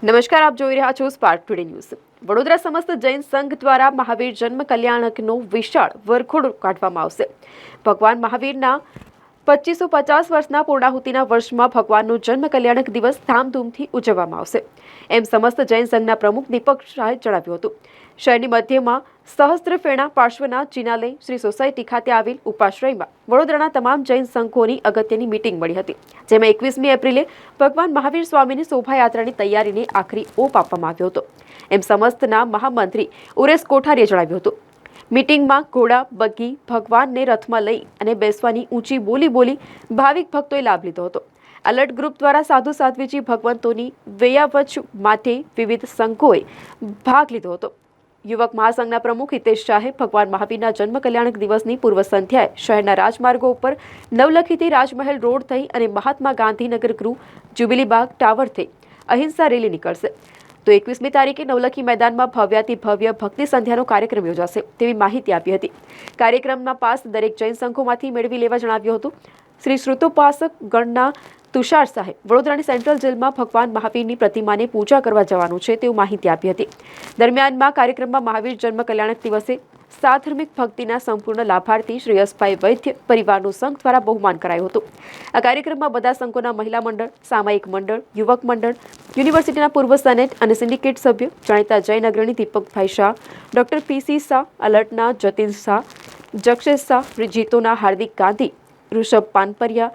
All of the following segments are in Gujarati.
નમસ્કાર, આપ જોઈ રહ્યા છો સ્પાર્ક ટુડે ન્યૂઝ। વડોદરા સમસ્ત જૈન સંઘ દ્વારા મહાવીર જન્મ કલ્યાણકનો વિશાળ વરઘોડો કાઢવામાં આવશે। ભગવાન મહાવીરના 2550 વર્ષના પૂર્ણાહુતિના વર્ષમાં ભગવાનનો જન્મ કલ્યાણક દિવસ ધામધૂમથી ઉજવવામાં આવશે, એમ સમસ્ત જૈન સંઘના પ્રમુખ દીપક શાહે જણાવ્યું હતું। શહેરની મધ્યમાં સહસ્ત્રફેણા પાર્શ્વના જિનાલય શ્રી સોસાયટી ખાતે આવેલ ઉપાશ્રયમાં વડોદરાના તમામ જૈન સંઘોની અગત્યની મીટિંગ મળી હતી, જેમાં 21મી એપ્રિલે ભગવાન મહાવીર સ્વામીની શોભાયાત્રાની તૈયારીને આખરી ઓપ આપવામાં આવ્યો હતો, એમ સમસ્તના મહામંત્રી ઉરેશ કોઠારીએ જણાવ્યું હતું। મીટિંગમાં ઘોડા, બગ્ગી, ભગવાનને રથમાં લઈ અને બેસવાની ઊંચી બોલી બોલી ભાવિક ભક્તોએ લાભ લીધો હતો। અલર્ટ ગ્રુપ દ્વારા સાધુ સાધ્વીજી ભગવંતોની વેયાવચ માટે વિવિધ સંઘોએ ભાગ લીધો હતો। યુવક મહાસંઘના પ્રમુખ હિતેશ શાહે ભગવાન મહાવીરના જન્મ કલ્યાણક દિવસની પૂર્વ સંધ્યાએ શહેરના રાજમાર્ગો ઉપર નવલખીથી રાજમહેલ રોડ થઈ અને મહાત્મા ગાંધીનગર ગૃહ, જ્યુબિલી બાગ ટાવર થઈ અહિંસા રેલી નીકળશે, તો 21મી તારીખે નવલખી મેદાનમાં ભવ્યાતિ ભવ્ય ભક્તિ સંધ્યાનો કાર્યક્રમ યોજાશે તેવી માહિતી આપી હતી। કાર્યક્રમમાં પાસ દરેક જૈન સંઘોમાંથી મેળવી લેવા જણાવ્યું હતું। શ્રી શ્રુતોપાસક ગણના તુષાર સાહેબ વડોદરાની સેન્ટ્રલ જેલમાં ભગવાન મહાવીરની પ્રતિમાને પૂજા કરવા જવાનું છે તેવું માહિતી આપી હતી। દરમિયાનમાં કાર્યક્રમમાં મહાવીર જન્મ કલ્યાણક દિવસે સાધર્મિક ભક્તિના સંપૂર્ણ લાભાર્થી શ્રી યશભાઈ વૈદ્ય પરિવારનું સંઘ દ્વારા બહુમાન કરાયું હતું। આ કાર્યક્રમમાં બધા સંઘોના મહિલા મંડળ, સામાયિક મંડળ, યુવક મંડળ, યુનિવર્સિટીના પૂર્વ સેનેટ અને સિન્ડિકેટ સભ્ય, જાણીતા જૈન અગ્રણી દીપકભાઈ શાહ, ડોક્ટર પીસી શાહ, અલર્ટના જતીન શાહ, જક્ષેશ શાહ, જીતોના હાર્દિક ગાંધી, ઋષભ પાનપરિયા,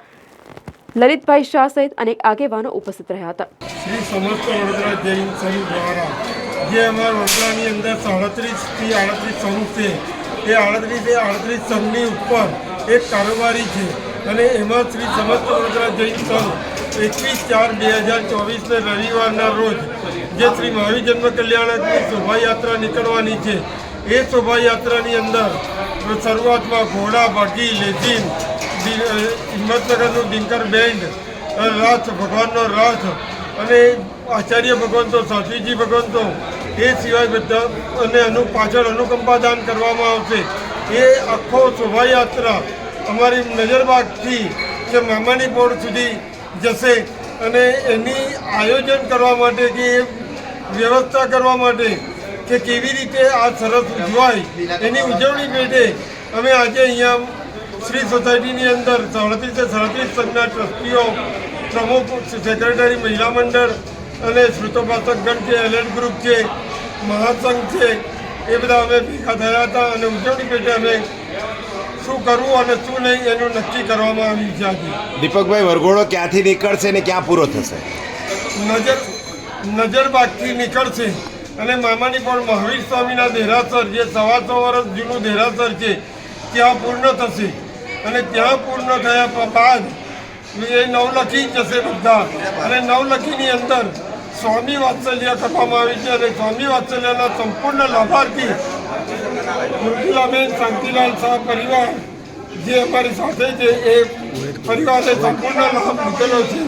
લલિતભાઈ શાહ સહિત અનેક આગેવાનો ઉપસ્થિત રહ્યા હતા। શ્રી સમસ્ત વડોદરા જૈન સંઘ દ્વારા જે અમારા વડોદરાની અંદર 37 થી 38 સંઘ છે, એ 38 સંઘની ઉપર એક કારોબારી છે અને એમાં શ્રી સમસ્ત વડોદરા જૈન સંઘ 21/4/2024 રવિવારના રોજ જે શ્રી મહાવીર જન્મ કલ્યાણકની શોભાયાત્રા નીકળવાની છે, એ શોભાયાત્રાની અંદર શરૂઆતમાં ઘોડા, બાકી, લેઝીમ, હિંમતનગરનું ડિંકર બેન્ડ, રથ, ભગવાનનો રથ અને આચાર્ય ભગવંતો, સાધ્વીજી ભગવંતો, એ સિવાય બધા અને પાછળ અનુકંપા દાન કરવામાં આવશે। એ આખો શોભાયાત્રા અમારી નજરબાગથી જે મામાની પોળ સુધી જશે અને એની આયોજન કરવા માટે કે એ વ્યવસ્થા કરવા માટે કે કેવી રીતે આ સરસ ઉજવાય એની ઉજવણી પેટે અમે આજે અહીંયા શ્રી સોસાયટીની અંદર 37 સંઘના ટ્રસ્ટીઓ, પ્રમુખ, સેક્રેટરી, મહિલા મંડળ અને શ્રુતોપાસક ગણ છે, એલર્ટ ગ્રુપ છે, મહાસંઘ છે, એ બધા અમે ભેગા થયા હતા અને ઉજવણી પેટે અમે શું કરવું અને શું નહીં એનું નક્કી કરવામાં આવ્યું છે। આજે દીપકભાઈ, વરઘોડો ક્યાંથી નીકળશે ને ક્યાં પૂરો થશે? નજરબાગથી નીકળશે અને મામાની પણ મહાવીર સ્વામીના દેરાસર, જે 125 વર્ષ જૂનું દેરાસર છે, ત્યાં પૂર્ણ થશે અને ત્યાં પૂર્ણ થયા બાદ એ નવલખી જશે બધા અને નવલખીની અંદર સ્વામી વાત્સલ્ય કરવામાં આવી છે અને સ્વામી વાત્સલ્યના સંપૂર્ણ લાભાર્થી મૃદુલાબેન શાંતિલાલ શાહ પરિવાર જે અમારી સાથે છે, એ પરિવારને સંપૂર્ણ લાભ લીધેલો છે।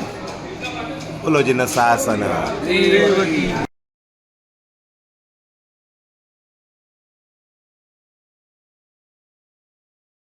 બોલો જીના શાસન।